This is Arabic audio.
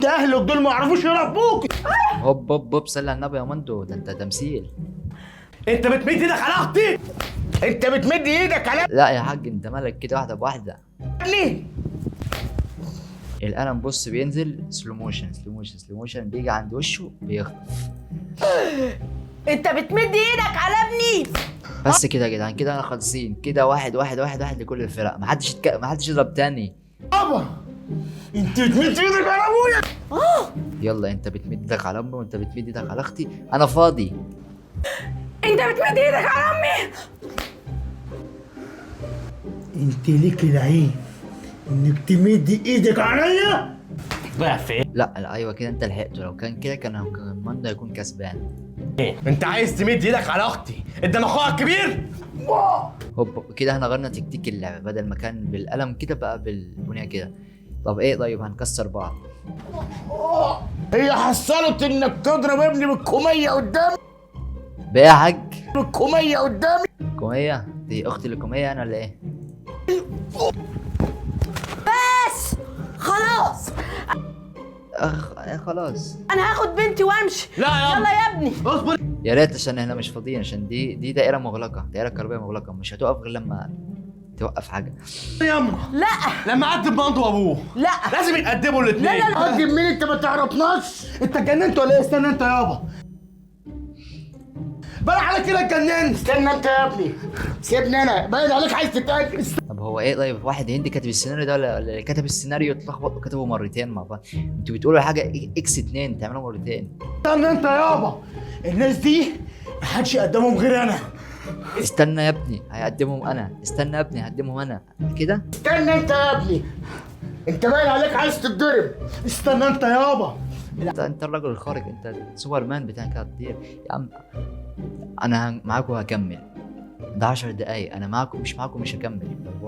اهلك دول ما يعرفوش يربوك. هوب هوب هوب، صلي على النبي يا مندو، ده انت تمثيل. انت بتمد ايدك على اختي؟ انت بتمد ايدك على لا يا حاج، انت مالك كده واحده بواحده. ليه؟ القلم بص بينزل سلو موشن سلو موشن سلو موشن، بيجي عند وشه بيخطف. انت بتمد ايدك على ابني. بس كده يا جدعان، كده انا خالصين كده، واحد واحد واحد واحد لكل الفرق، محدش يضرب تاني. بابا انت بتمد ايدك على ابويا. يلا، انت بتمد ايدك على امي وانت بتمد ايدك على اختي، انا فاضي. انت بتمد ايدك على امي. انت ليك العين انك تمد ايدك عليا؟ ضعف ايه؟ لا ايوه كده، انت لحقته. لو كان كده كان مندو هيكون كسبان. انت عايز تمد ايدك على اختي قدام اخوها الكبير؟ هوب كده احنا غيرنا تكتيك اللعبه، بدل ما كان بالقلم كده بقى بالبنيه كده. طب ايه، طيب هنكسر بعض. هي حصلت انك تضرب ابني بالكوميه قدامي؟ بقى يا حاج، بالكوميه قدامي؟ كوميه دي اختي اللي كوميه انا ولا ايه؟ بس خلاص، خلاص. انا هاخد بنتي وامشي. لا يا يلا يا ابني. اصبر. يا ريت، عشان احنا مش فاضيين، عشان دي دائره مغلقه، دائره كهربائيه مغلقه، مش هتقف غير لما توقف حاجه. ياما لا لما قدم مامته وابوه لا لازم يتقدموا الاثنين. لا لا لا. قدم مين؟ انت ما تعرفناش؟ انت اتجننت ولا ايه؟ استنى انت يابا، باين عليك كده اتجننت. استنى انت يا ابني، سيبني انا، باين عليك عايز تتاكد. طب هو ايه، طيب واحد هندي كاتب السيناريو ده ولا اللي كتب السيناريو اتلخبط وكتبه مرتين مع بعض؟ انتوا بتقولوا حاجه اكس 2 تعملها مرتين. استنى انت يابا، الناس دي محدش يقدمهم غير انا. استنى يا ابني، هيقدمهم انا. استنى يا ابني، هقدمهم انا كده. استنى انت يا ابني، انت باين عليك عايز تتضرب. استنى انت يابا. انت الراجل الخارق، انت سوبر مان بتاعك هتطير يا عم. انا معاكم هكمل، ده 10 دقايق، انا معاكم مش هكمل.